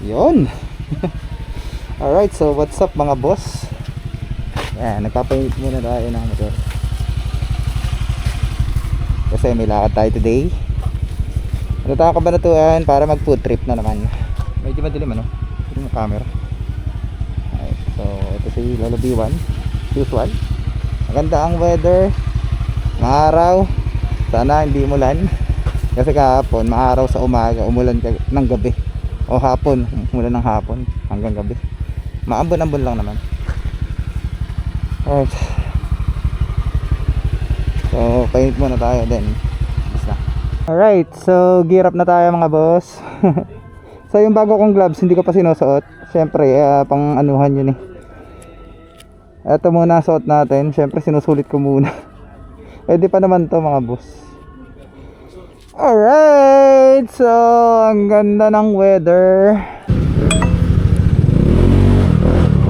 Yun. Alright, so what's up mga boss? Yan, nagpapainit muna tayo ng motor kasi may lakad tayo today. Ano tayo kabanatuan para mag food trip na naman. Medyo madilim ano? Yung camera. Alright, so ito si Lolo B1. Usual. Maganda ang weather. Maaraw. Sana hindi umulan. Kasi kahapon, maaraw sa umaga, umulan ng gabi. O hapon, umulan ng hapon hanggang gabi. Maambon-ambon lang naman. Alright. So, paint muna tayo then. Basta. Alright, so gear up na tayo mga boss. So yung bago kong gloves, hindi ko pa sinusuot. Siyempre, pang anuhan yun eh. Ito muna suot natin. Siyempre, sinusulit ko muna. Pwede pa naman to mga boss. Alright, so ang ganda ng weather.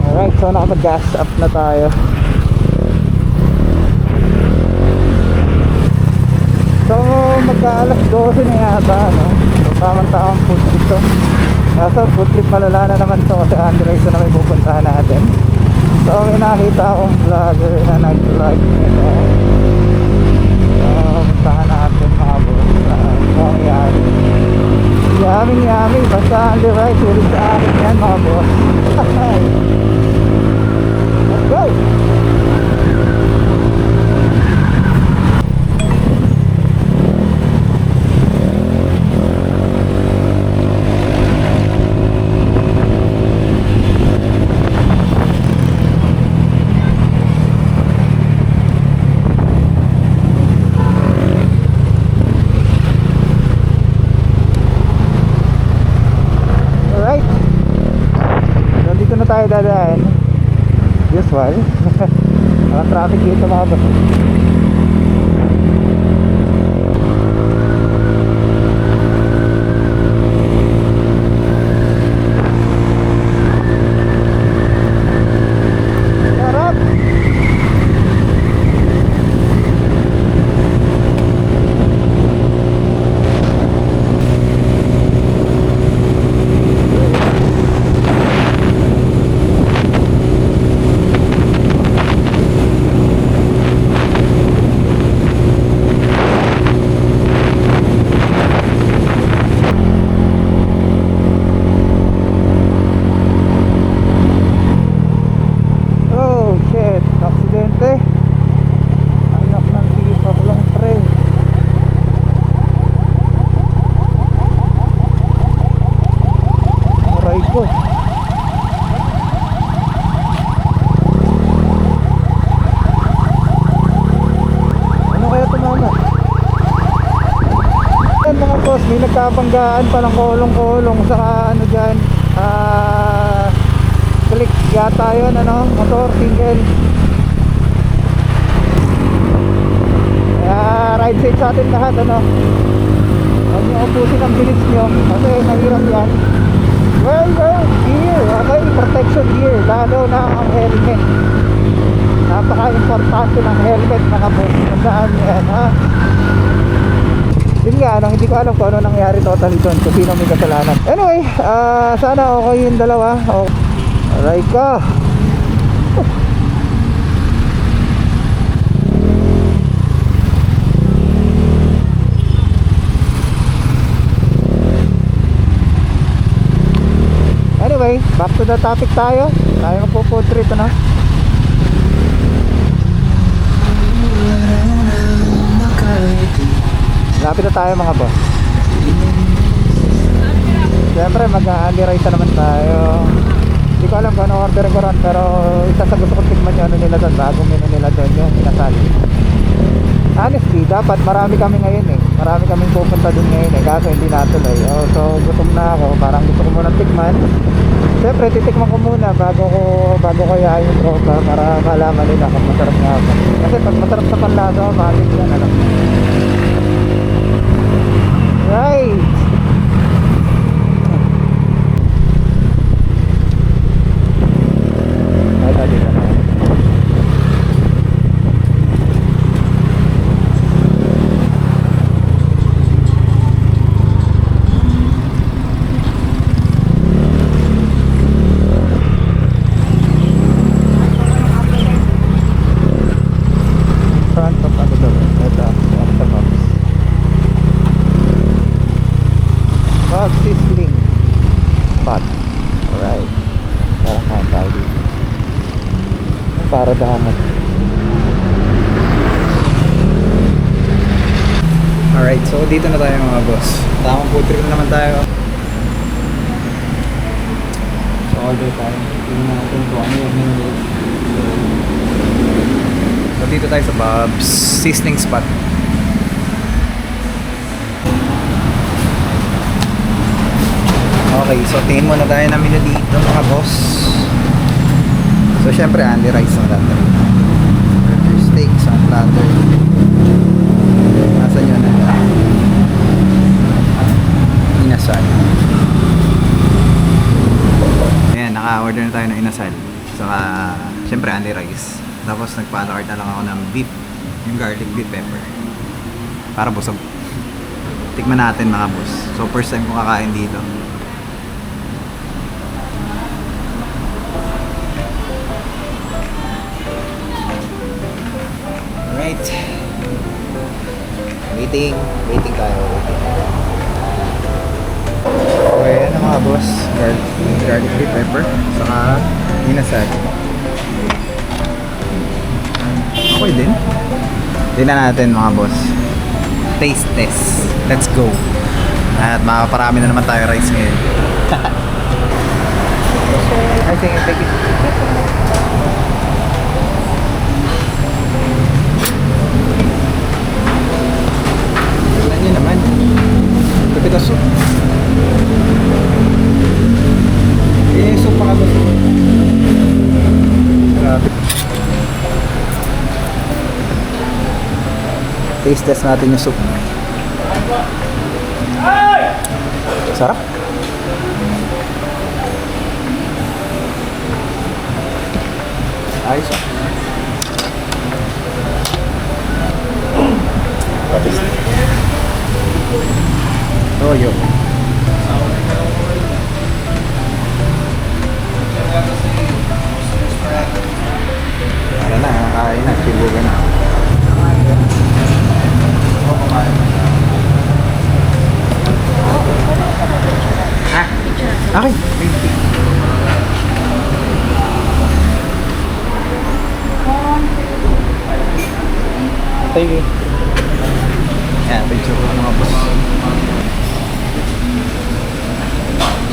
Alright, so nakapag-gas up na tayo. So magka-alas 12 na yata, no? So tamang-tamang food trip to. Nasa food trip malala na naman to kasi Android na may pupuntahan natin. So may nakita akong vlogger na nag-vlog nito. Puntahan natin mga boss. Yummy. Basta Android, sulit sa akin yan mga boss. Let's go! Tayo dadaan usual. Walang traffic dito mga boss. Sarap. May nagkabanggaan pa ng kolong-kolong sa ano dyan, click yata yun, ano, motor, single. Kaya ride safe sa atin lahat, ano. Huwag nyo upusin ang bilis nyo kasi mahirap yan. Well, gear, okay, protection gear, lalo na ang helmet. Napaka-importante ng helmet mga boss. Saan yan, ha? Yun nga, hindi ko alam kung ano nangyari totally doon, kung sino may kasalanan. Anyway, sana okay yung dalawa. Aray ka. Anyway, back to the topic tayo. Tayo magpo-food trip na. Lapit na tayo mga boss. Siyempre mag-a-aliraysa naman tayo. Hindi ko alam kung ano order ko ron, pero isa sa gusto ko tikman yung ano nila doon, bagong menu nila doon, yung inasal. Honestly, dapat marami kami ngayon eh. Marami kaming pupunta doon ngayon eh, kaso hindi natuloy. So gutom na ako, parang gusto ko muna tikman. Siyempre titikman ko muna bago ko yain yung tropa para malaman nila kung masarap nga ako. Kasi pag masarap sa panlasa, bakit yan alam. Right. Ay, tadi na. spot. Alright. Parang kain tayo dito. Para dahan. Alright, so dito na tayo mga boss. Tamang food trip naman tayo. So order tayo. Tingnan natin kung ano yung menu. So dito tayo sa Bob's Sizzling Spot. Okay, so tingin muna tayo ng menu dito mga boss. So syempre only rice ang platter. Burger steak sa platter. Nasaan yun na? Inasal. Ayan, naka-order na tayo ng inasal. Saka syempre only rice. Tapos nagpa-alacart na lang ako ng beef. Yung garlic beef pepper. Para busog. Tikman natin mga boss. So first time ko kakain dito. Alright. Waiting tayo. Okay, ano mga boss? Garlic beef pepper. Saka inasal. Okay din. Tingnan natin mga boss. Taste test. Let's go. At makaparami na naman tayo rice ngayon. I think I take it. Tignan nyo naman. Kapit ang soup. Eh, soup pa ka ba? Grabe. Taste test natin yung soup. Sarap. Ayos ah. Toyo. Wala na, kakain na, sibugan na. Ah, okay. Thank you. Ayan, picture ko mga boss.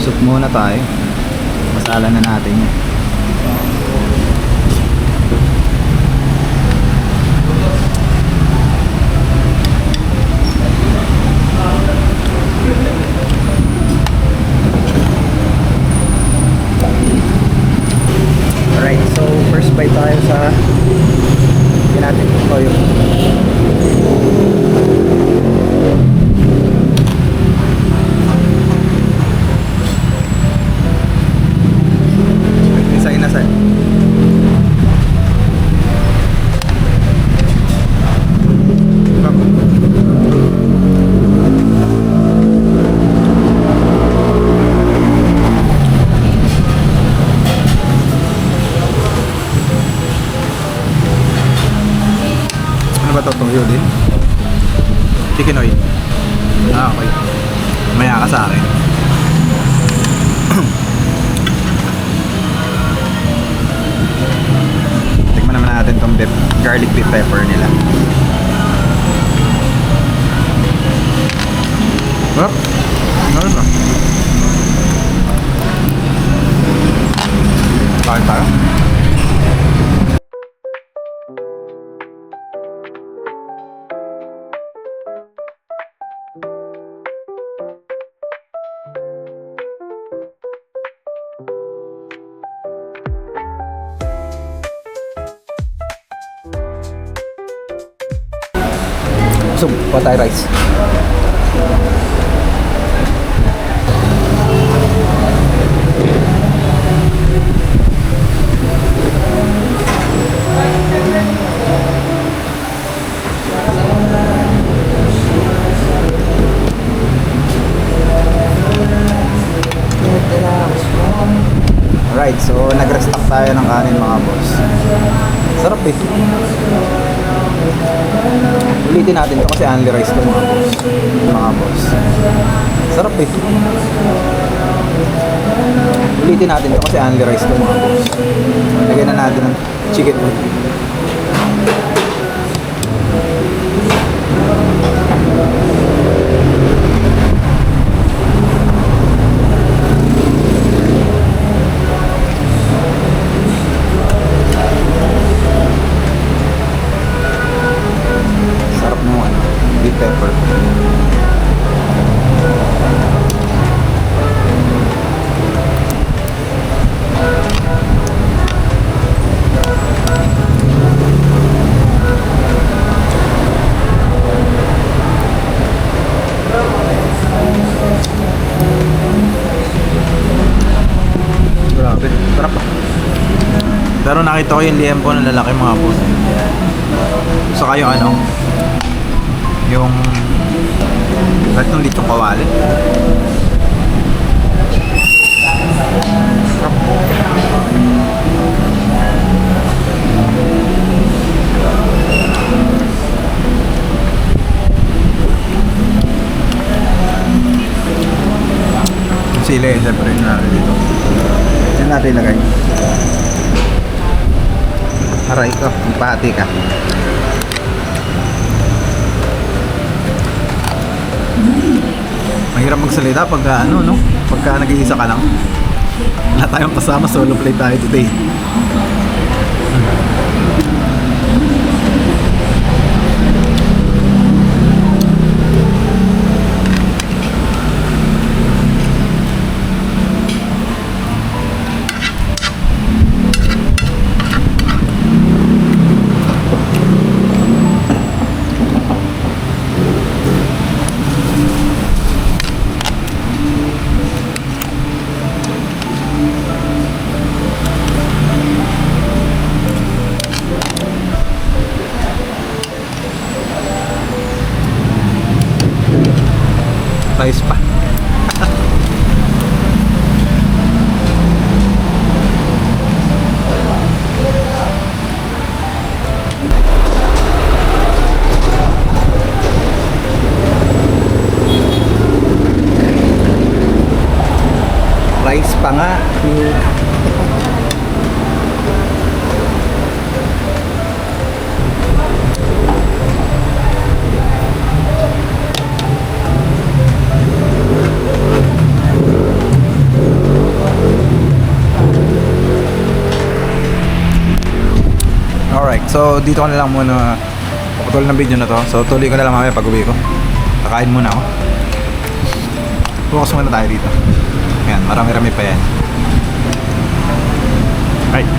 Soup muna tayo. Masala na natin yan. Alright, so first bite tayo sa yun natin toyo. Isa inasal. Ano ba ito? Toyo din? Chicken oil. Ah, okay. Maya ka sa akin. Tikman naman natin itong garlic beef pepper nila. Sarap. Ano ba? Kain tayo. So, patay rice. Alright, so nag-restock tayo ng kanin mga boss. Sarap eh. Ulitin natin ito kasi only rice ito mga boss. Mga boss. Sarap eh. gamitin natin to kasi only rice to mga boss. Lagyan na natin ng chicken oil. Sarap ng ano, big pepper. Grabe, sarap ah. Pero nakita ko yung liempo ng lalaki mga boss. Saka yung ano, yung kahit ng litong kawali. Sarap. Yung sili, siyempre, na dito. Yan natin ilagay. Aray ko, magpahati ka. Mahirap magsalita pagka ano, no? Pagka nag-iisa ka lang. Wala tayong kasama, solo play tayo today. Rice pa. Rice pa nga. Alright, so dito ko na lang muna patuloy ng video na to. So tuloy ko na lang mamaya pag uwi ko. Kakain muna ako. Focus muna tayo dito. Ayan, marami-rami pa yan. Right.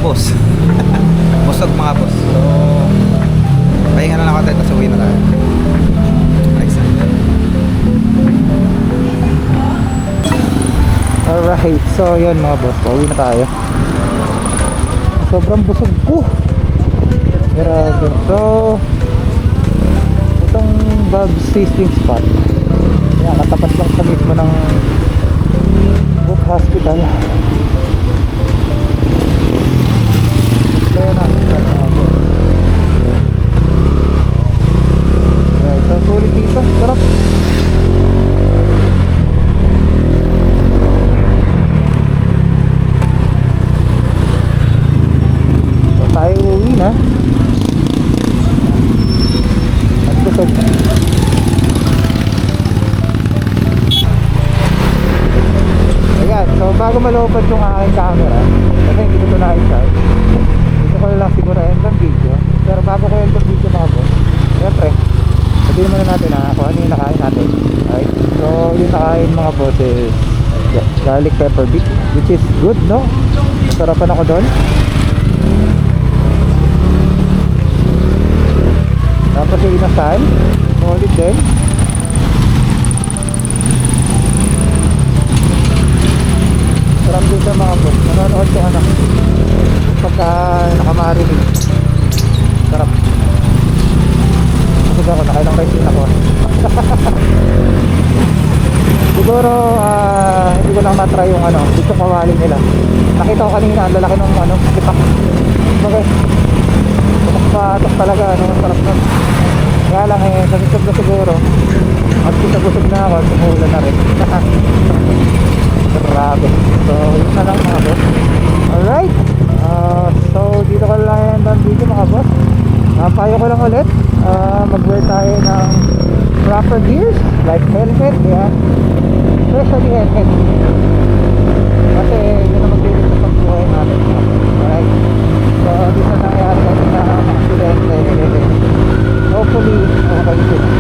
Boss. Busog mga boss. So pahinga na lang ako tayo, tapos uwi na tayo. Nice. Alright, so yun mga boss, pauwi na tayo. Sobrang busog ko. Grabe. So itong Bob's Tasting Spot, yan, katapat lang sa mismo ng Book Hospital. Kaya na so sulit dito, sarap. Tayo uwi na at busog. Ayan, so bago malupad yung aking camera kasi hindi ko ito na-charge, dito ko lang siguro end ng video. Pero bago ko end ng video mga boss, siyempre sabihin muna natin kung ano yung nakain natin. Right? So yung nakain mga boss is garlic pepper beef, which is good, no? Masarapan ako doon. Tapos yung inasal, solid din. Sarap din sa mga boss. Nanonood yung anak pagka nakamarinig. Sarap. Kasi ako, nakailang rice din ako. Siguro, hindi ko lang na-try yung dito kawali nila. Nakita ko kanina, ang lalaki ng kipak. Okay. Patok talaga, sarap nun. Kaya lang sa susunod na siguro na ako, tumuulan na rin. Grabe. So, yun na lang mga boss. Alright. So, dito ko lang yan ang video mga boss. Payo ko lang ulit. Mag-wear tayo ng proper gears like helmet. Yeah. Especially helmet. Kasi yun ang magbibig sa pagbuhay natin. Alright. So, dito na nangyari kasi na accident. Hopefully, okay din.